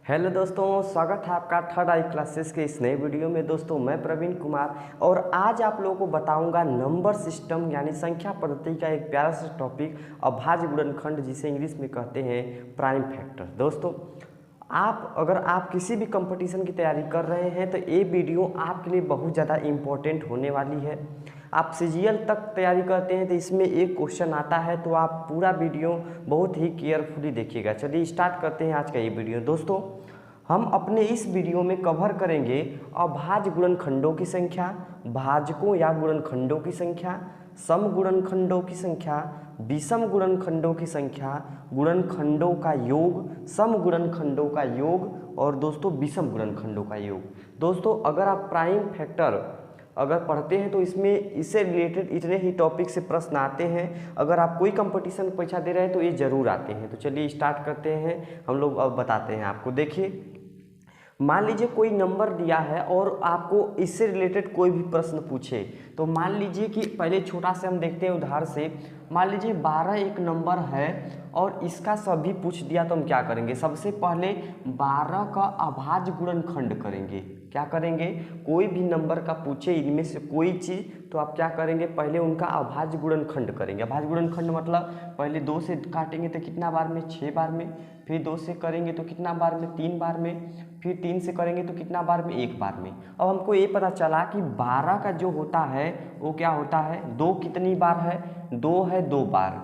Hello दोस्तों, स्वागत है आपका थर्ड आई क्लासेस के इस नए वीडियो में। दोस्तों मैं प्रवीण कुमार और आज आप लोगों को बताऊंगा नंबर सिस्टम यानी संख्या पद्धति का एक प्यारा सा टॉपिक अभाज्य गुणनखंड, जिसे इंग्लिश में कहते हैं प्राइम फैक्टर। दोस्तों अगर आप किसी भी कंपटीशन की तैयारी कर रहे हैं तो ये वीडियो आपके लिए बहुत ज़्यादा इम्पोर्टेंट होने वाली है। आप सीजीएल तक तैयारी करते हैं तो इसमें एक क्वेश्चन आता है, तो आप पूरा वीडियो बहुत ही केयरफुली देखिएगा। चलिए स्टार्ट करते हैं आज का ये वीडियो। दोस्तों हम अपने इस वीडियो में कवर करेंगे अभाज्य गुणनखंडों की संख्या, भाजकों या गुणनखंडों की संख्या, सम गुणनखंडों की संख्या, विषम गुणनखंडों की संख्या, गुणनखंडों का योग, सम गुणनखंडों का योग और दोस्तों विषम गुणनखंडों का योग। दोस्तों अगर आप प्राइम फैक्टर अगर पढ़ते हैं तो इसमें इससे रिलेटेड इतने ही टॉपिक से प्रश्न आते हैं। अगर आप कोई कंपटीशन परीक्षा दे रहे हैं तो ये जरूर आते हैं। तो चलिए स्टार्ट करते हैं, हम लोग अब बताते हैं आपको। देखिए मान लीजिए कोई नंबर दिया है और आपको इससे रिलेटेड कोई भी प्रश्न पूछे, तो मान लीजिए कि पहले छोटा से हम देखते हैं उदाहरण से। मान लीजिए 12 एक नंबर है और इसका सभी पूछ दिया, तो हम क्या करेंगे? सबसे पहले 12 का अभाज्य गुणनखंड करेंगे। क्या करेंगे? कोई भी नंबर का पूछे इनमें से कोई चीज़, तो आप क्या करेंगे? पहले उनका अभाज्य गुणनखंड करेंगे। अभाज्य गुणनखंड मतलब पहले 2 से काटेंगे तो कितना बार में? 6 बार में। फिर 2 से करेंगे तो कितना बार में? 3 बार में। फिर 3 से करेंगे तो कितना बार में? 1 बार में। अब हमको ये पता चला कि 12 का जो होता है वो क्या होता है? 2 कितनी बार है? 2 है 2 बार।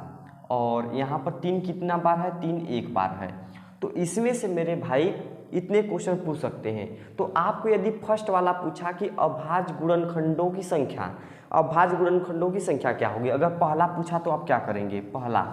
और यहाँ पर 3 कितना बार है? 3 1 बार है। तो इसमें से मेरे भाई इतने क्वेश्चन पूछ सकते हैं। तो आपको यदि फर्स्ट वाला पूछा कि अभाज्य गुणनखंडों की संख्या, अभाज्य गुणनखंडों की संख्या क्या होगी? अगर पहला पूछा तो आप क्या करेंगे? पहला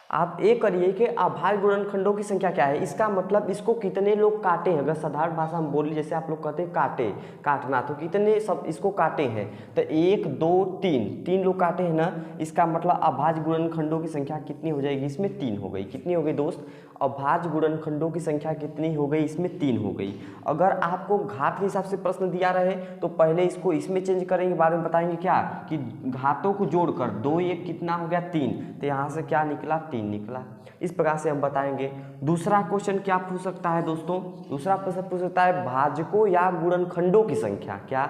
आप ये करिए कि अभाज्य गुणनखंडों की संख्या क्या है। इसका मतलब इसको कितने लोग काटे हैं। अगर साधारण भाषा में बोली, जैसे आप लोग कहते हैं काटे, काटना, तो कितने सब इसको काटे हैं? तो 1 2 3 लोग काटे हैं ना। इसका मतलब अभाज्य गुणनखंडों की संख्या कितनी हो जाएगी? इसमें 3 हो गई। कितनी हो गई दोस्त? अभाज्य गुणनखंडों की संख्या कितनी हो गई? इसमें 3 हो गई। अगर आपको घात के हिसाब से प्रश्न दिया रहे तो पहले इसको इसमें चेंज करेंगे, बाद में बताएंगे क्या कि घातों को जोड़कर 2 1 कितना हो गया? 3। तो यहाँ से क्या निकला? 3 निकला। इस प्रकार से हम बताएंगे। दूसरा क्वेश्चन क्या पूछ सकता है दोस्तों? दूसरा प्रश्न पूछ सकता है भाजकों या गुणनखंडों की संख्या। क्या?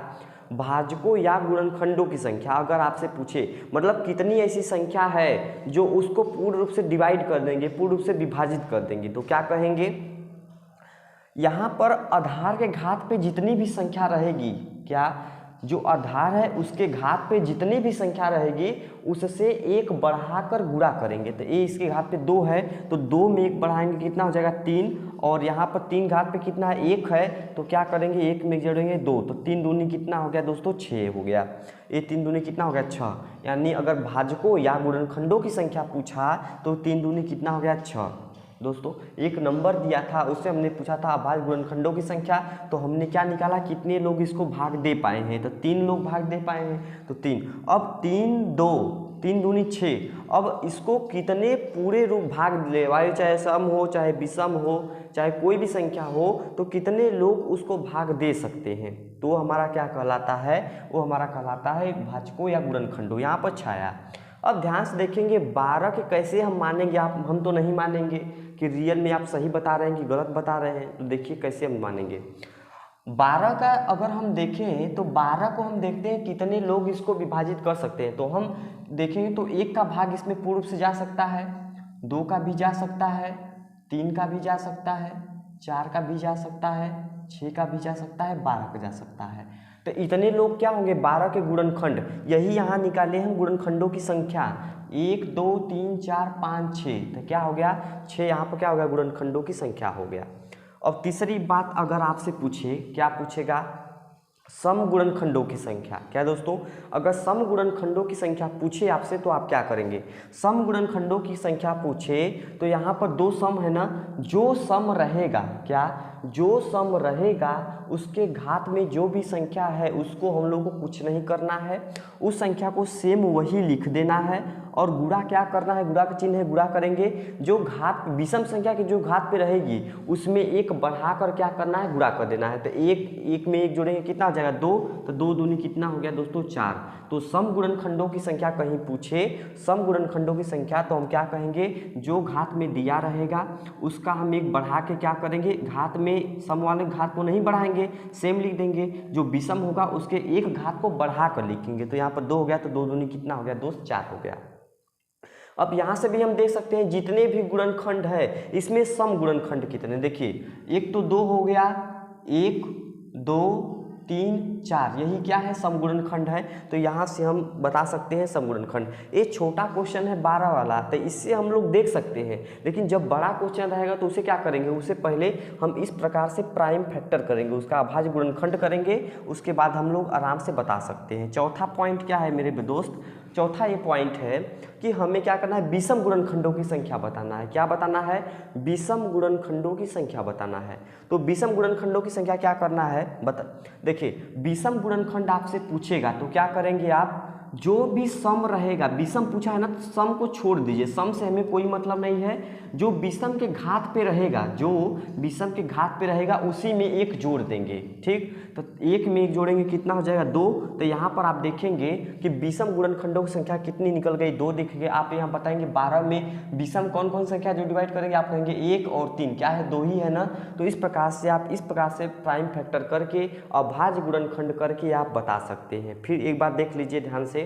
भाजकों या गुणनखंडों की संख्या अगर आपसे पूछे, मतलब कितनी ऐसी संख्या है जो उसको पूर्ण रूप से डिवाइड कर देंगे, पूर्ण रूप से विभाजित कर देंगे, तो क्या कहेंगे? यहाँ पर आधार के घात पे जितनी भी संख्या रहेगी, क्या जो आधार है उसके घात पे जितनी भी संख्या रहेगी उससे 1 बढ़ाकर गुणा करेंगे। तो ये इसके घात पे 2 है तो 2 में 1 बढ़ाएंगे, कितना हो जाएगा? 3। और यहाँ पर 3 घात पे कितना है? 1 है, तो क्या करेंगे? 1 में जोड़ेंगे 2, तो 3 दूनी कितना हो गया दोस्तों? 6 हो गया। ये 3 दूनी कितना हो गया? 6। यानी अगर भाजकों या गुणनखंडों की संख्या पूछा तो 3 दूनी कितना हो गया? 6। दोस्तों एक नंबर दिया था, उससे हमने पूछा था अभाज्य गुणनखंडों की संख्या, तो हमने क्या निकाला? कितने लोग इसको भाग दे पाए हैं? तो 3 लोग भाग दे पाए हैं, तो 3। अब 3 दूनी 6। अब इसको कितने पूरे रूप भाग ले वाले, चाहे सम हो चाहे विषम हो चाहे कोई भी संख्या हो, तो कितने लोग उसको भाग दे सकते हैं? तो हमारा क्या कहलाता है? वो हमारा कहलाता है भाजकों या गुणनखंडों। यहाँ पर छाया। अब ध्यान से देखेंगे 12 के कैसे हम मानेंगे। हम तो नहीं मानेंगे कि रियल में आप सही बता रहे हैं कि गलत बता रहे हैं। तो देखिए कैसे हम मानेंगे। 12 का अगर हम देखें तो 12 को हम देखते हैं कितने लोग इसको विभाजित कर सकते हैं। तो हम देखेंगे तो 1 का भाग इसमें पूर्ण रूप से जा सकता है, 2 का भी जा सकता है, 3 का भी जा सकता है, 4 का भी जा सकता है, 6 का भी जा सकता है, 12 का जा सकता है। तो इतने लोग क्या होंगे? 12 के गुणनखंड। यही यहाँ निकाले हम गुणनखंडों की संख्या। 1 2 3 4 5 6, तो क्या हो गया? 6। यहाँ पर क्या हो गया? गुणनखंडों की संख्या हो गया। अब तीसरी बात अगर आपसे पूछे, क्या पूछेगा? सम गुणनखंडों की संख्या। क्या दोस्तों? अगर सम गुणनखंडों की संख्या पूछे आपसे तो आप क्या करेंगे? सम गुणनखंडों की संख्या पूछे तो यहाँ पर 2 सम है ना। जो सम रहेगा, क्या जो सम रहेगा उसके घात में जो भी संख्या है उसको हम लोग को कुछ नहीं करना है, उस संख्या को सेम वही लिख देना है और गुणा क्या करना है, गुणा का चिन्ह है, गुणा करेंगे जो घात विषम संख्या की जो घात पे रहेगी उसमें एक बढ़ाकर क्या करना है, गुणा कर देना है। तो एक में एक जोड़ेंगे कितना हो जाएगा 2, तो 2 दूनी कितना हो गया दोस्तों 4। तो सम गुणनखंडों की संख्या कहीं पूछे सम गुणनखंडों की संख्या तो हम क्या कहेंगे, जो घात में दिया रहेगा उसका हम एक बढ़ा के क्या करेंगे, घात में सम वाले घात को नहीं बढ़ाएंगे, सेम लिख देंगे, जो विषम होगा उसके एक घात को बढ़ा कर लिखेंगे। तो यहाँ पर 2 हो गया, तो 2 दूनी कितना हो गया दोस्त 4 हो गया। अब यहाँ से भी हम देख सकते हैं जितने भी गुणनखंड है इसमें सम गुणनखंड कितने, देखिए एक तो 2 हो गया, 1 2 3 4, यही क्या है सम गुणनखंड है। तो यहाँ से हम बता सकते हैं सम गुणनखंड। ये छोटा क्वेश्चन है 12 वाला, तो इससे हम लोग देख सकते हैं, लेकिन जब बड़ा क्वेश्चन रहेगा तो उसे क्या करेंगे, उससे पहले हम इस प्रकार से प्राइम फैक्टर करेंगे, उसका अभाज्य गुणनखंड करेंगे, उसके बाद हम लोग आराम से बता सकते हैं। चौथा पॉइंट क्या है मेरे दोस्त, चौथा ये पॉइंट है कि हमें क्या करना है, विषम गुणनखंडों की संख्या बताना है। क्या बताना है, विषम गुणनखंडों की संख्या बताना है। तो विषम गुणनखंडों की संख्या क्या करना है, देखिए विषम गुणनखंड आपसे पूछेगा तो क्या करेंगे आप, जो भी सम रहेगा, विषम पूछा है ना तो सम को छोड़ दीजिए, सम से हमें कोई मतलब नहीं है, जो विषम के घात पे रहेगा, जो विषम के घात पे रहेगा उसी में एक जोड़ देंगे। ठीक, तो एक में एक जोड़ेंगे कितना हो जाएगा 2। तो यहाँ पर आप देखेंगे कि विषम गुणनखंडों की संख्या कितनी निकल गई, 2 दिख गई। आप यहाँ बताएंगे 12 में विषम कौन कौन संख्या जो डिवाइड करेंगे, आप कहेंगे 1 और 3, क्या है 2 ही है ना। तो इस प्रकार से आप इस प्रकार से प्राइम फैक्टर करके अभाज्य गुणनखंड करके आप बता सकते हैं। फिर एक बार देख लीजिए ध्यान से,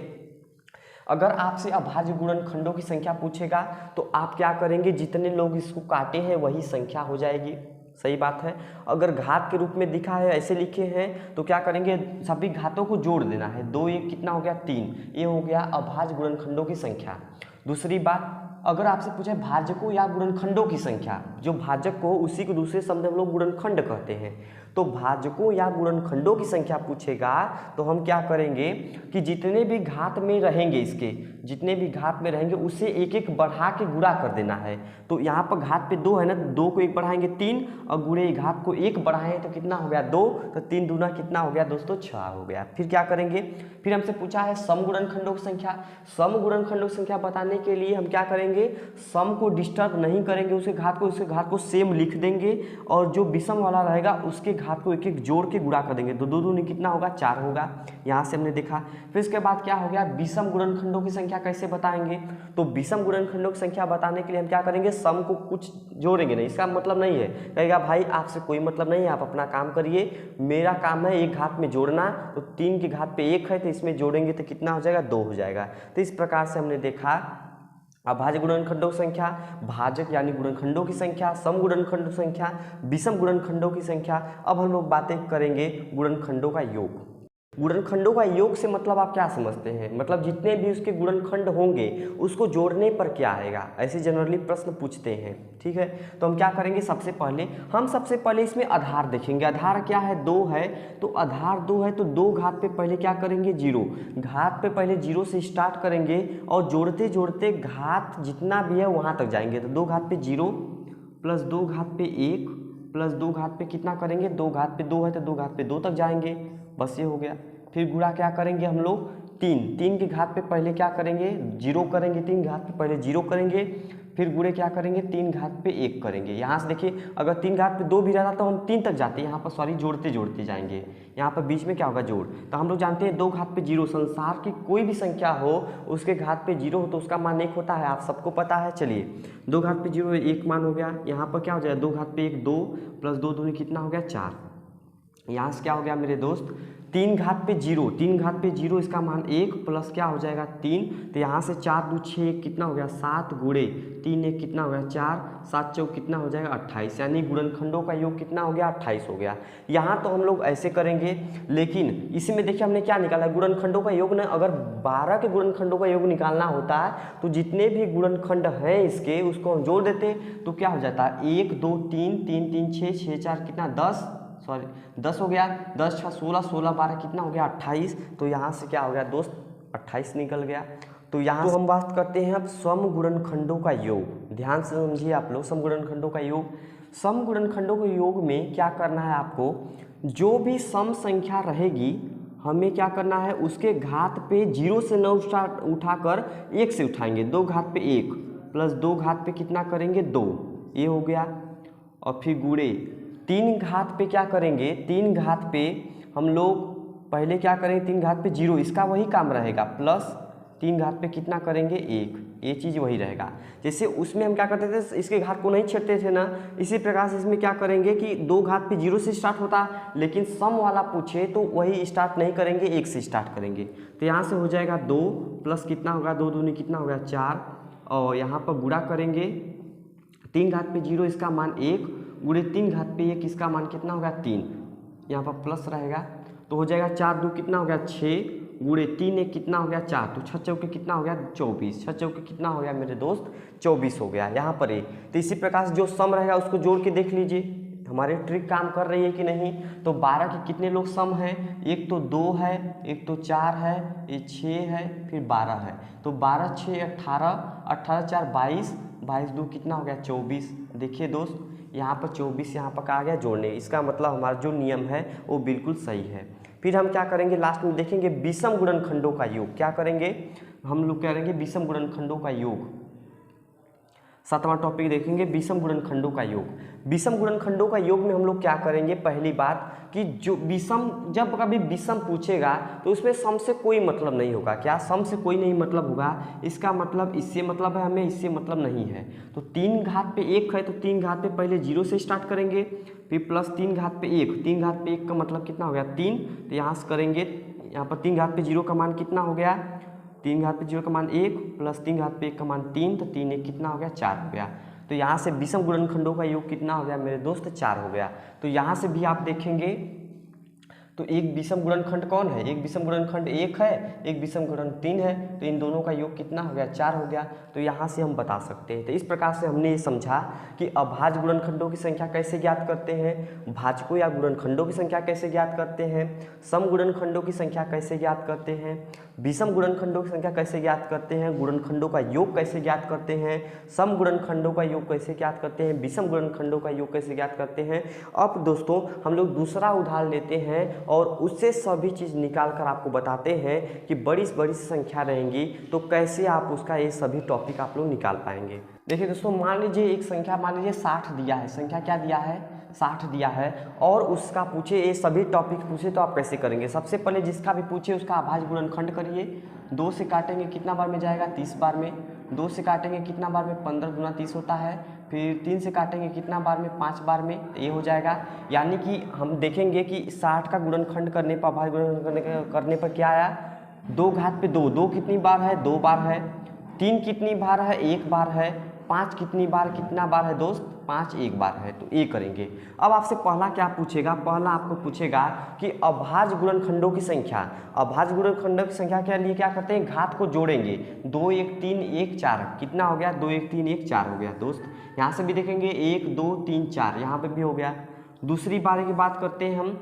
अगर आपसे अभाज्य गुणनखंडों की संख्या पूछेगा तो आप क्या करेंगे, जितने लोग इसको काटे हैं वही संख्या हो जाएगी, सही बात है। अगर घात के रूप में दिखा है, ऐसे लिखे हैं, तो क्या करेंगे, सभी घातों को जोड़ देना है। 2 1 कितना हो गया 3, ये हो गया अभाज्य गुणनखंडों की संख्या। दूसरी बात, अगर आपसे पूछे भाजकों या गुणनखंडों की संख्या, जो भाजक को उसी को दूसरे शब्द हम लोग गुणनखंड कहते हैं, तो भाजकों या गुणनखंडों की संख्या पूछेगा तो हम क्या करेंगे कि जितने भी घात में रहेंगे, इसके जितने भी घात में रहेंगे उसे एक एक बढ़ा के गुणा कर देना है। तो यहाँ पर घात पे 2 है ना, 2 को 1 बढ़ाएंगे 3, और गुणे घात को 1 बढ़ाएं तो कितना हो गया 2, तो 3 दूना कितना हो गया दोस्तों 6 हो गया। फिर क्या करेंगे, फिर हमसे पूछा है सम गुणनखंडों की संख्या। सम गुणनखंडों की संख्या बताने के लिए हम क्या करेंगे, सम को डिस्टर्ब नहीं करेंगे, उसके घात को सेम लिख देंगे, और जो विषम वाला रहेगा उसके घात को एक एक जोड़ के गुणा कर देंगे। तो 2 दूनी कितना होगा 4 होगा, यहाँ से हमने देखा। फिर इसके बाद क्या हो गया, विषम गुणनखंडों की संख्या कैसे बताएंगे, तो विषम गुणनखंडों की संख्या बताने के लिए हम क्या करेंगे, सम को कुछ जोड़ेंगे नहीं, इसका मतलब नहीं है, कहेगा भाई आपसे कोई मतलब नहीं है, आप अपना काम करिए, मेरा काम है एक घात में जोड़ना। तो 3 की घात पे 1 है तो इसमें जोड़ेंगे तो कितना हो जाएगा 2 हो जाएगा। तो इस प्रकार से हमने देखा अभाज्य गुणनखंडों की संख्या, भाजक यानी गुणनखंडों की संख्या, सम गुणनखंडों की संख्या, विषम गुणनखंडों की संख्या। अब हम लोग बातें करेंगे गुणनखंडों का योग। गुणनखंडों का योग से मतलब आप क्या समझते हैं, मतलब जितने भी उसके गुणनखंड होंगे उसको जोड़ने पर क्या आएगा, ऐसे जनरली प्रश्न पूछते हैं। ठीक है, तो हम क्या करेंगे, सबसे पहले इसमें आधार देखेंगे। आधार क्या है, 2 है, तो आधार 2 है तो 2 घात पे पहले क्या करेंगे 0, घात पे पहले 0 से स्टार्ट करेंगे और जोड़ते जोड़ते घात जितना भी है वहाँ तक जाएंगे। तो 2 घात पे 0 प्लस 2 घात पे 1 प्लस 2 घात पे कितना करेंगे, 2 घात पे 2 है तो 2 घात पे 2 तक जाएंगे, बस ये हो गया। फिर गुणा क्या करेंगे हम लोग, 3 की घात पे पहले क्या करेंगे 0 करेंगे, 3 घात पे पहले 0 करेंगे, फिर गुणे क्या करेंगे 3 घात पे 1 करेंगे। यहाँ से देखिए अगर 3 घात पे 2 भी रहता तो हम 3 तक जाते, यहाँ पर सॉरी जोड़ते जोड़ते जाएंगे, यहाँ पर बीच में क्या होगा जोड़। तो हम लोग जानते हैं 2 घात पे 0, संसार की कोई भी संख्या हो उसके घात पे 0 हो तो उसका मान 1 होता है, आप सबको पता है। चलिए 2 घात पे 0 1 मान हो गया, यहाँ पर क्या हो जाएगा 2 घात पे 1 2 प्लस 2 दूनी कितना हो गया 4। यहाँ से क्या हो गया मेरे दोस्त 3 घात पे 0, इसका मान 1 प्लस क्या हो जाएगा 3, तो यहाँ से 4 2 6 कितना हो गया 7 गुणे 3 1 कितना हो गया 4, 7 चौक कितना हो जाएगा 28, यानी गुणनखंडों का योग कितना हो गया 28 हो गया। यहाँ तो हम लोग ऐसे करेंगे, लेकिन इसमें देखिए हमने क्या निकाला गुणनखंडों का योग ना, अगर 12 के गुणनखंडों का योग निकालना होता है तो जितने भी गुणनखंड हैं इसके उसको हम जोड़ देते तो क्या हो जाता है 1 2 3 3 3 6 6 4 कितना 10 हो गया, 10 6 16 16 12 कितना हो गया 28। तो यहाँ से क्या हो गया दोस्त 28 निकल गया। तो यहाँ तो हम बात करते हैं अब सम गुणनखंडों का योग। ध्यान से समझिए आप लोग, सम गुणनखंडों का योग। सम गुणनखंडों के योग में क्या करना है आपको, जो भी सम संख्या रहेगी हमें क्या करना है, उसके घात पे 0 से न उठाकर 1 से उठाएंगे। 2 घात पे 1 प्लस 2 घात पे कितना करेंगे 2, ये हो गया। और फिर गुणे 3 घात पे क्या करेंगे, 3 घात पे हम लोग पहले क्या करेंगे, 3 घात पे 0, इसका वही काम रहेगा, प्लस 3 घात पे कितना करेंगे 1, ये चीज़ वही रहेगा। जैसे उसमें हम क्या करते थे, इसके घात को नहीं छेड़ते थे ना, इसी प्रकार से इसमें क्या करेंगे कि 2 घात पे 0 से स्टार्ट होता, लेकिन सम वाला पूछे तो वही स्टार्ट नहीं करेंगे, 1 से स्टार्ट करेंगे। तो यहाँ से हो जाएगा 2 प्लस कितना होगा, 2 दूनी कितना होगा 4, और यहाँ पर गुणा करेंगे 3 घात पे 0 इसका मान 1, गुणे 3 घात पे 1 इसका मान कितना होगा 3, यहाँ पर प्लस रहेगा। तो हो जाएगा 4 2 कितना हो गया 6, गुणे 3 1 कितना हो गया 4, तो 6 चौके कितना हो गया 24, 6 चौके कितना हो गया मेरे दोस्त 24 हो गया यहाँ पर। तो इसी प्रकार से जो सम रहेगा उसको जोड़ के देख लीजिए हमारी ट्रिक काम कर रही है कि नहीं। तो 12 के कितने लोग सम हैं, एक तो 2 है, एक तो 4 है, ये 6 है, फिर 12 है। तो 12 6 18, 18 4 22, 22 2 कितना हो गया 24। देखिए दोस्त यहाँ पर 24 यहाँ पर आ गया जोड़ने, इसका मतलब हमारा जो नियम है वो बिल्कुल सही है। फिर हम क्या करेंगे, लास्ट में देखेंगे विषम गुणनखंडों का योग। क्या करेंगे हम लोग, करेंगे विषम गुणनखंडों का योग। 7वां टॉपिक देखेंगे विषम गुणनखंडों का योग। विषम गुणनखंडों का योग में हम लोग क्या करेंगे, पहली बात कि जो विषम, जब कभी विषम पूछेगा तो उसमें सम से कोई मतलब नहीं होगा। क्या सम से कोई नहीं मतलब होगा, इसका मतलब इससे मतलब है हमें, इससे मतलब नहीं है। तो 3 घात पे 1 है तो 3 घात पे पहले 0 से स्टार्ट करेंगे, फिर प्लस 3 घात पे 1, 3 घात पे 1 का मतलब कितना हो गया 3, तो यहाँ से करेंगे, यहाँ पर 3 घात पे 0 का मान कितना हो गया, 3 घात पे 0 का मान 1 प्लस 3 घात पे 1 का मान 3, तो 3 1 कितना हो गया 4 हो गया। तो यहाँ से विषम गुणनखंडों का योग कितना हो गया मेरे दोस्त 4 हो गया। तो यहाँ से भी आप देखेंगे तो एक विषम गुणनखंड कौन है, एक विषम गुणनखंड 1 है, एक विषम गुणनखंड 3 है, तो इन दोनों का योग कितना हो गया 4 हो गया। तो यहाँ से हम बता सकते हैं। तो इस प्रकार से हमने ये समझा कि अभाज्य गुणनखंडों की संख्या कैसे ज्ञात करते हैं, भाजकों या गुणनखंडों की संख्या कैसे ज्ञात करते हैं, सम गुणनखंडों की संख्या कैसे ज्ञात करते हैं, विषम गुणनखंडों की संख्या कैसे ज्ञात करते हैं, गुणनखंडों का योग कैसे ज्ञात करते हैं, सम गुणनखंडों का योग कैसे ज्ञात करते हैं, विषम गुणनखंडों का योग कैसे ज्ञात करते हैं। अब दोस्तों हम लोग दूसरा उदाहरण लेते हैं और उससे सभी चीज़ निकाल कर आपको बताते हैं कि बड़ी बड़ी संख्या रहेंगी तो कैसे आप उसका ये सभी टॉपिक आप लोग निकाल पाएंगे। देखिए दोस्तों, मान लीजिए एक संख्या, मान लीजिए 60 दिया है, संख्या क्या दिया है 60 दिया है, और उसका पूछे ये सभी टॉपिक पूछे तो आप कैसे करेंगे। सबसे पहले जिसका भी पूछे उसका अभाज्य गुणनखंड करिए। 2 से काटेंगे कितना बार में जाएगा 30 बार में, 2 से काटेंगे कितना बार में 15 दूना 30 होता है, फिर 3 से काटेंगे कितना बार में 5 बार में, ये हो जाएगा। यानी कि हम देखेंगे कि 60 का गुणनखंड करने पर, अभाज्य गुणनखंड करने पर क्या आया, 2 घात पे 2, 2 कितनी बार है 2 बार है, 3 कितनी बार है 1 बार है, 5 कितनी बार कितना बार है दोस्त 5 1 बार है, तो ये करेंगे। अब आपसे पहला क्या पूछेगा, पहला आपको पूछेगा कि अभाज्य गुणनखंडों की संख्या। अभाज्य गुणनखंडों की संख्या के लिए क्या करते हैं, घात को जोड़ेंगे। 2 1 3 1 4 कितना हो गया 2 1 3 1 4 हो गया दोस्त। यहाँ से भी देखेंगे 1 2 3 4, यहाँ पे भी हो गया। दूसरी बारे की बात करते हैं हम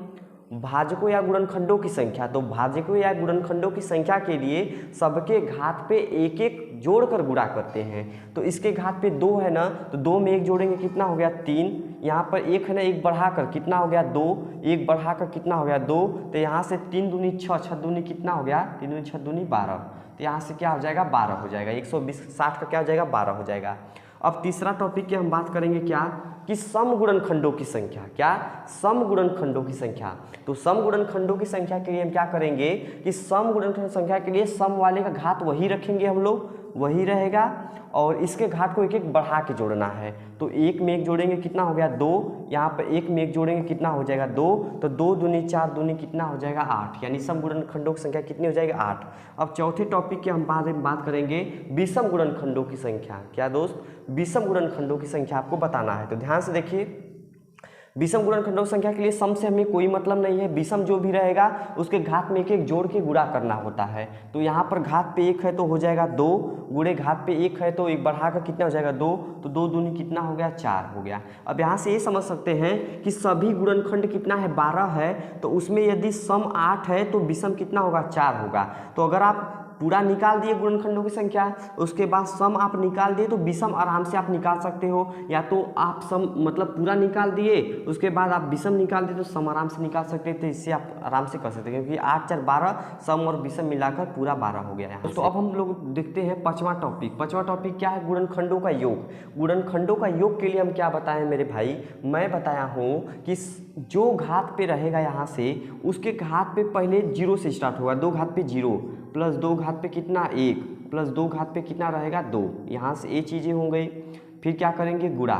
भाजकों या गुणनखंडों की संख्या। तो भाजकों या गुणनखंडों की संख्या के लिए सबके घात पे 1 1 जोड़कर गुणा करते हैं। तो इसके घात पे 2 है ना, तो 2 में 1 जोड़ेंगे कितना हो गया 3, यहाँ पर 1 है ना, 1 बढ़ाकर कितना हो गया 2, 1 बढ़ाकर कितना हो गया 2, तो यहाँ से 3 दूनी 6, 6 दूनी कितना हो गया 3 दूनी 6 दूनी 12, तो यहाँ से क्या हो जाएगा 12 हो जाएगा। 120 60 का क्या हो जाएगा 12 हो जाएगा। अब तीसरा टॉपिक की हम बात करेंगे क्या कि सम गुणनखंडों की संख्या। क्या सम गुणनखंडों की संख्या। तो सम गुणनखंडों की संख्या के लिए हम क्या करेंगे कि सम गुणनखंड संख्या के लिए सम वाले का घात वही रखेंगे हम लोग, वही रहेगा, और इसके घात को 1 1 बढ़ा के जोड़ना है। तो 1 में 1 जोड़ेंगे कितना हो गया 2, यहाँ पर 1 में 1 जोड़ेंगे कितना हो जाएगा 2, तो 2 दूनी 4 दूनी कितना हो जाएगा 8, यानी सम गुणनखंडों की संख्या कितनी हो जाएगी 8। अब चौथे टॉपिक की हम बात करेंगे विषम गुणनखंडों की संख्या। क्या दोस्त, विषम गुणनखंडों की संख्या आपको बताना है। तो ध्यान से देखिए, विषम गुणनखंडों की संख्या के लिए सम से हमें कोई मतलब नहीं है। विषम जो भी रहेगा उसके घात में 1 1 जोड़ के गुणा करना होता है। तो यहाँ पर घात पे 1 है तो हो जाएगा 2, गुणे घात पे 1 है तो 1 बढ़ाकर कितना हो जाएगा 2, तो 2 दूनी कितना हो गया 4 हो गया। अब यहाँ से ये समझ सकते हैं कि सभी गुणनखंड कितना है 12 है, तो उसमें यदि सम 8 है तो विषम कितना होगा 4 होगा। तो अगर आप पूरा निकाल दिए गुणनखंडों की संख्या, उसके बाद सम आप निकाल दिए तो विषम आराम से आप निकाल सकते हो, या तो आप सम मतलब पूरा निकाल दिए उसके बाद आप विषम निकाल दिए तो सम आराम से निकाल सकते हैं। तो इससे आप आराम से कर सकते हैं क्योंकि 8 4 12 सम और विषम मिलाकर पूरा 12 हो गया है। तो अब हम लोग देखते हैं पांचवा टॉपिक। पांचवा टॉपिक क्या है? गुणनखंडों का योग। गुणनखंडों का योग के लिए हम क्या बताएं मेरे भाई, मैं बताया हूँ कि जो घात पे रहेगा यहाँ से उसके घात पे पहले 0 से स्टार्ट होगा। 2 घात पे 0 प्लस 2 घात पे कितना 1 प्लस 2 घात पे कितना रहेगा 2, यहाँ से ये चीज़ें हो गई। फिर क्या करेंगे गुणा,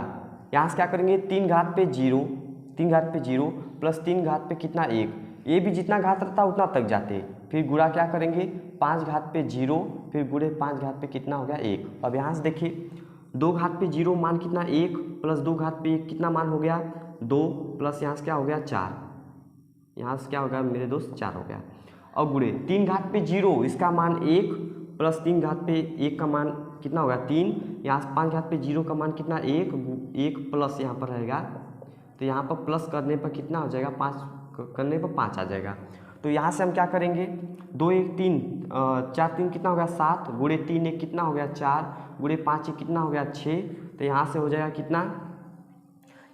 यहाँ से क्या करेंगे 3 घात पे 0 3 घात पे 0 प्लस 3 घात पे कितना 1, ये भी जितना घात रहता उतना तक जाते। फिर गुणा क्या करेंगे 5 घात पे 0 फिर गुणे 5 घात पे कितना हो गया 1। अब यहाँ से देखिए 2 घात पे 0 मान कितना 1 प्लस 2 घात पे 1 कितना मान हो गया 2 प्लस यहाँ से क्या हो गया 4, यहाँ से क्या हो गया मेरे दोस्त 4 हो गया। और गुणे 3 घात पे 0 इसका मान 1 प्लस 3 घात पे 1 का मान कितना होगा 3, यहाँ से 5 घात पे 0 का मान कितना 1 प्लस यहाँ पर रहेगा तो यहाँ पर प्लस करने पर कितना हो जाएगा 5 करने पर 5 आ जाएगा। तो यहाँ से हम क्या करेंगे 2 1 3 4 3 कितना हो गया 7 गुणे 3 1 कितना हो गया 4 गुणे 5 1 कितना हो गया 6। तो यहाँ से हो जाएगा कितना,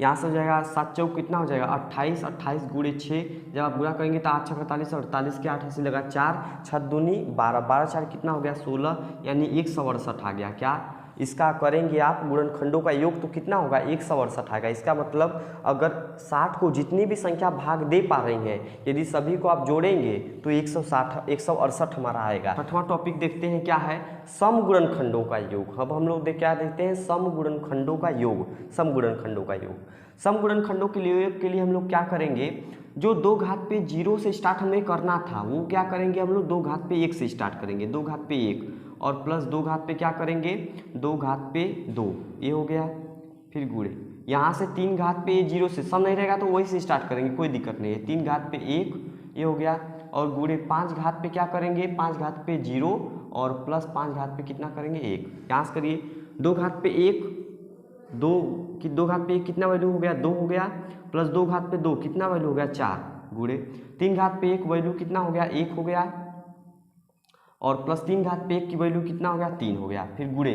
यहाँ से हो जाएगा 7 चौक कितना हो जाएगा 28 28 गुणे 6 जब आप गुणा करेंगे तो 8 6 48 48 के 88 लगा 4 6 दूनी 12 12 4 कितना हो गया 16 यानी 168 आ गया। क्या इसका करेंगे आप गुणनखंडों का योग तो कितना होगा 168 आएगा। इसका मतलब अगर 60 को जितनी भी संख्या भाग दे पा रही हैं यदि सभी को आप जोड़ेंगे तो 168 हमारा आएगा। छठवां टॉपिक देखते हैं क्या है सम गुणनखंडों का योग। अब हम लोग क्या देखते हैं सम गुणनखंडों का योग। सम गुणनखंडों का योग, सम गुणनखंडों के लिए हम लोग क्या करेंगे जो 2 घात पे 0 से स्टार्ट हमें करना था वो क्या करेंगे हम लोग 2 घात पे 1 से स्टार्ट करेंगे। 2 घात पे 1 और प्लस 2 घात पे क्या करेंगे 2 घात पे 2 ये हो गया। फिर गुणे यहाँ से 3 घात पे 0 से सम नहीं रहेगा तो वही से स्टार्ट करेंगे कोई दिक्कत नहीं है। 3 घात पे 1 ये हो गया और गुणे 5 घात पे क्या करेंगे 5 घात पे 0 और प्लस 5 घात पे कितना करेंगे 1। यहाँ से करिए 2 घात पे 1 2 घात पे 1 कितना वैल्यू हो गया 2 हो गया प्लस 2 घात पे 2 कितना वैल्यू हो गया 4 गुणे 3 घात पे 1 वैल्यू कितना हो गया 1 हो गया और प्लस 3 घात पे 1 की वैल्यू कितना हो गया 3 हो गया। फिर गुणे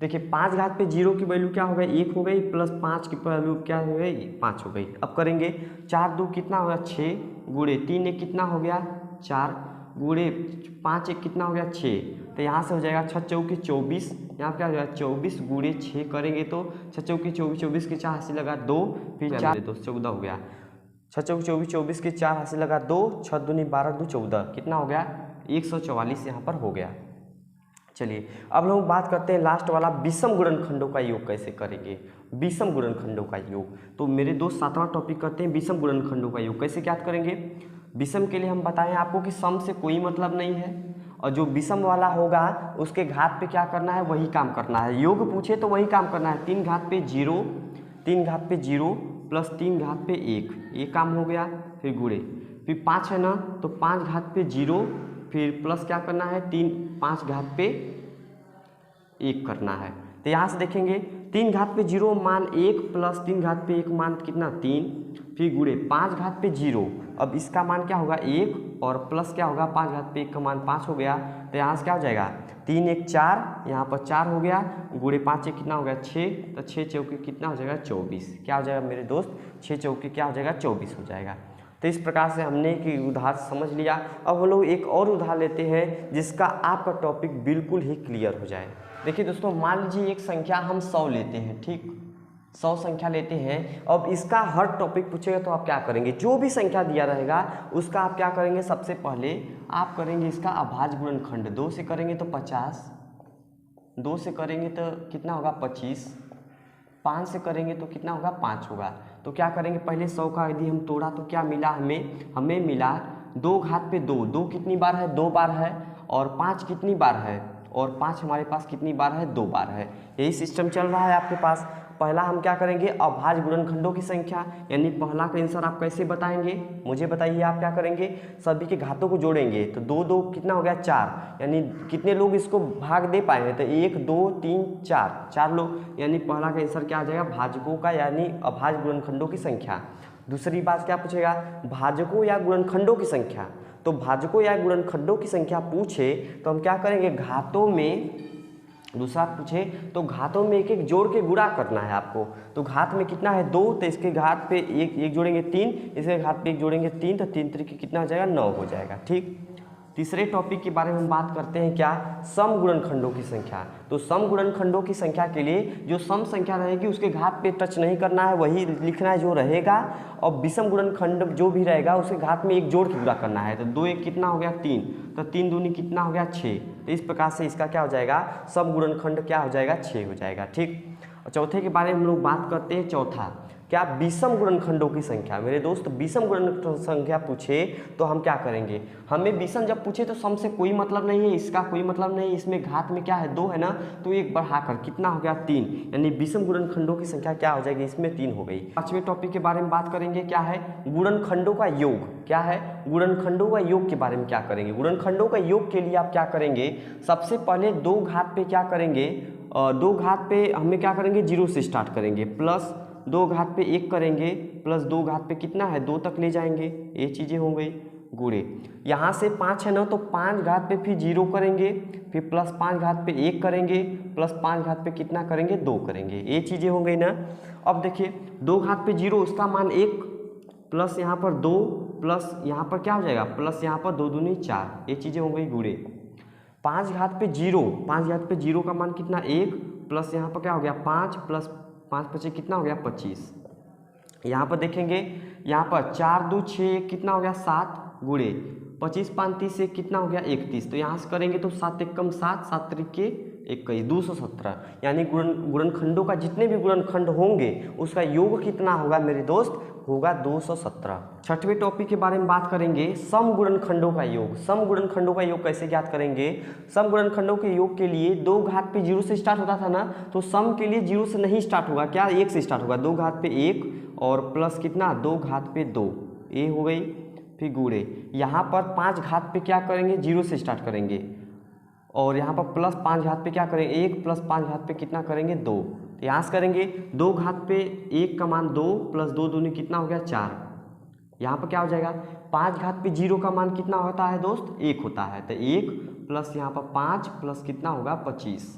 देखिए 5 घात पे 0 की वैल्यू क्या हो गई 1 हो गई प्लस 5 की वैल्यू क्या हो गई 5 हो गई। अब करेंगे 4 2 कितना हो गया 6 गुणे 3 1 कितना हो गया 4 गुणे 5 1 कितना हो गया 6। तो यहाँ से हो जाएगा 6 चौके 24 यहाँ क्या हो जाएगा 24 गुणे 6 करेंगे तो 6 चौके 24 24 के 4 हासिल लगा 2 फिर 4 2 14 हो गया 6 चौके 24 24 के 4 हासिल लगा 2 6 दूनी 12 2 14 कितना हो गया 144 यहाँ पर हो गया। चलिए अब लोग बात करते हैं लास्ट वाला विषम गुणनखंडों का योग कैसे करेंगे। विषम गुणनखंडों का योग तो मेरे दोस्त 7वां टॉपिक करते हैं विषम गुणनखंडों का योग कैसे क्या करेंगे। विषम के लिए हम बताएं आपको कि सम से कोई मतलब नहीं है और जो विषम वाला होगा उसके घात पे क्या करना है वही काम करना है। योग पूछे तो वही काम करना है। 3 घात पे 0 3 घात पे 0 प्लस 3 घात पे 1 ये काम हो गया। फिर गुणे फिर 5 है ना तो 5 घात पे 0 फिर प्लस क्या करना है 5 घात पे 1 करना है। तो यहाँ से देखेंगे 3 घात पे 0 मान 1 प्लस 3 घात पे 1 मान कितना 3 फिर गुणे 5 घात पे 0 अब इसका मान क्या होगा 1 और प्लस क्या होगा 5 घात पे 1 का मान 5 हो गया। तो यहाँ से क्या हो जाएगा 3 1 4 यहाँ पर 4 हो गया गुणे 5 1 कितना हो गया 6 तो 6 चौके कितना हो जाएगा 24 क्या हो जाएगा मेरे दोस्त 6 चौके क्या हो जाएगा 24 हो जाएगा। तो इस प्रकार से हमने कि उदाहरण समझ लिया। अब हम लोग एक और उदाहरण लेते हैं जिसका आपका टॉपिक बिल्कुल ही क्लियर हो जाए। देखिए दोस्तों मान लीजिए एक संख्या हम 100 लेते हैं ठीक 100 संख्या लेते हैं। अब इसका हर टॉपिक पूछेगा तो आप क्या करेंगे जो भी संख्या दिया रहेगा उसका आप क्या करेंगे सबसे पहले आप करेंगे इसका अभाज्य गुणनखंड 2 से करेंगे तो 50 2 से करेंगे तो कितना होगा 25 5 से करेंगे तो कितना होगा 5 होगा। तो क्या करेंगे पहले 100 का यदि हम तोड़ा तो क्या मिला हमें मिला 2 घात पे 2 2 कितनी बार है 2 बार है और 5 कितनी बार है और 5 हमारे पास कितनी बार है 2 बार है। यही सिस्टम चल रहा है आपके पास। पहला हम क्या करेंगे अभाज्य गुणनखंडों की संख्या यानी पहला का आंसर आप कैसे बताएंगे मुझे बताइए। आप क्या करेंगे सभी के घातों को जोड़ेंगे तो 2 2 कितना हो गया 4 यानी कितने लोग इसको भाग दे पाए हैं तो 1 2 3 4 लोग यानी पहला का आंसर क्या आ जाएगा भाजकों का यानी अभाज्य गुणनखंडों की संख्या। दूसरी बात क्या पूछेगा भाजकों या गुणनखंडों की संख्या तो भाजकों या गुणनखंडों की संख्या पूछे तो हम क्या करेंगे, घातों में, दूसरा पूछे तो घातों में एक एक जोड़ के गुणा करना है आपको। तो घात में कितना है 2, तो इसके घात पे एक जोड़ेंगे 3, इसके घात पे एक जोड़ेंगे 3, तो 3 3 कितना हो जाएगा 9 हो जाएगा। ठीक, तीसरे टॉपिक के बारे में हम बात करते हैं क्या, सम गुणनखंडों की संख्या। तो सम गुणनखंडों की संख्या के लिए जो सम संख्या रहेगी उसके घात पे टच नहीं करना है, वही लिखना है जो रहेगा, और विषम गुणनखंड जो भी रहेगा उसके घात में एक जोड़ के गुणा करना है। तो 2 1 कितना हो गया 3, तो 3 दूनी कितना हो गया 6। तो इस प्रकार से इसका क्या हो जाएगा, सम गुणनखंड क्या हो जाएगा 6 हो जाएगा। ठीक, और चौथे के बारे में हम लोग बात करते हैं। चौथा क्या, विषम गुणनखंडों की संख्या। मेरे दोस्त विषम गुणनखंड संख्या पूछे तो हम क्या करेंगे, हमें विषम जब पूछे तो सम से कोई मतलब नहीं है, इसका कोई मतलब नहीं, इसमें घात में क्या है 2 है ना, तो एक बढ़ाकर कितना हो गया 3, यानी विषम गुणनखंडों की संख्या क्या हो जाएगी, इसमें 3 हो गई। पांचवें टॉपिक के बारे में बात करेंगे, क्या है गुणनखंडों का योग। क्या है, गुणनखंडों का योग के बारे में क्या करेंगे। गुणनखंडों का योग के लिए आप क्या करेंगे, सबसे पहले 2 घात पे क्या करेंगे, 2 घात पे हमें क्या करेंगे 0 से स्टार्ट करेंगे, प्लस 2 घात पे 1 करेंगे, प्लस 2 घात पे कितना है 2 तक ले जाएंगे, ये चीज़ें हो गई। गुणे यहाँ से 5 है ना, तो 5 घात पे फिर 0 करेंगे, फिर प्लस 5 घात पे 1 करेंगे, प्लस 5 घात पे कितना करेंगे 2 करेंगे, ये चीज़ें हो गई ना। अब देखिए 2 घात पे 0 उसका मान 1, प्लस यहाँ पर 2, प्लस यहाँ पर क्या हो जाएगा, प्लस यहाँ पर 2 दूनी 4, ये चीज़ें हो गई गुणे। 5 घात पे 0, 5 घात पे 0 का मान कितना 1, प्लस यहाँ पर क्या हो गया 5, प्लस 5 5 कितना हो गया 25। यहाँ पर देखेंगे, यहाँ पर 4 2 6 कितना हो गया 7, गुणे 25 5 30 से कितना हो गया 31। तो यहाँ से करेंगे तो 7 1 7, 7 3 21, 217। यानी गुणनखंडों का जितने भी गुणनखंड होंगे उसका योग कितना होगा मेरे दोस्त, होगा 217। छठवें टॉपिक के बारे में बात करेंगे, सम गुणनखंडों का योग। सम गुणनखंडों का योग कैसे ज्ञात करेंगे, सम गुणनखंडों के योग के लिए 2 घात पे 0 से स्टार्ट होता था ना, तो सम के लिए 0 से नहीं स्टार्ट होगा, क्या 1 से स्टार्ट होगा। 2 घात पे 1 और प्लस कितना 2 घात पे 2, ये हो गई। फिर गुणे यहाँ पर 5 घात पे क्या करेंगे 0 से स्टार्ट करेंगे, और यहाँ पर प्लस 5 घात पे क्या करेंगे 1, प्लस 5 घात पे कितना करेंगे 2। तो यहाँ से करेंगे 2 घात पे 1 का मान 2, प्लस 2 दूनी कितना हो गया 4। यहाँ पर क्या हो जाएगा 5 घात पे 0 का मान कितना होता है दोस्त 1 होता है, तो 1 प्लस यहाँ पर 5 प्लस कितना होगा 25।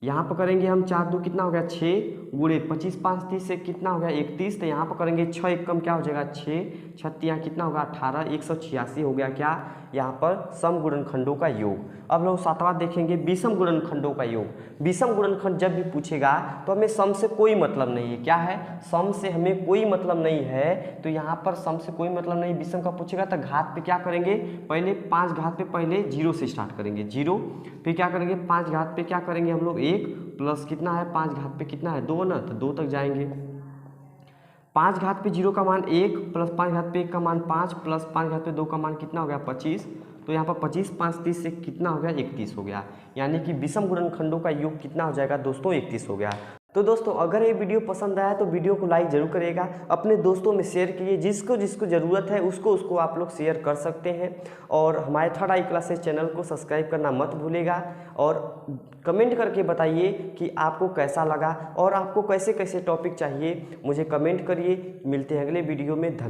यहाँ पर करेंगे हम 4 2 कितना हो गया 6, गुणे 25 5 30 से कितना हो गया 31। तो यहाँ पर करेंगे 6 1 कम क्या हो जाएगा 6, 36 यहाँ कितना होगा 18, 186 हो गया क्या यहाँ पर सम गुणनखंडों का योग। अब लोग सातवां देखेंगे विषम गुणनखंडों का योग। विषम गुणनखंड जब भी पूछेगा तो हमें सम से कोई मतलब नहीं है, क्या है सम से हमें कोई मतलब नहीं है, तो यहाँ पर सम से कोई मतलब नहीं, विषम का पूछेगा तो घात पे क्या करेंगे, पहले 5 घात पे पहले 0 से स्टार्ट करेंगे 0, फिर क्या करेंगे 5 घात पे क्या करेंगे हम लोग 1, प्लस कितना है 5 घात पे कितना है 2 ना, तो 2 तक जाएंगे। 5 घात पे 0 का मान 1, प्लस 5 घात पे 1 का मान 5, प्लस 5 घात पे 2 का मान कितना हो गया 25। तो यहाँ पर 25 5 30 से कितना हो गया 31 हो गया, यानी कि विषम गुणनखंडों का योग कितना हो जाएगा दोस्तों 31 हो गया। तो दोस्तों अगर ये वीडियो पसंद आया तो वीडियो को लाइक जरूर करिएगा, अपने दोस्तों में शेयर कीजिए, जिसको जिसको ज़रूरत है उसको आप लोग शेयर कर सकते हैं, और हमारे थर्ड आई क्लासेस चैनल को सब्सक्राइब करना मत भूलिएगा, और कमेंट करके बताइए कि आपको कैसा लगा और आपको कैसे कैसे टॉपिक चाहिए, मुझे कमेंट करिए। मिलते हैं अगले वीडियो में। धन्यवाद।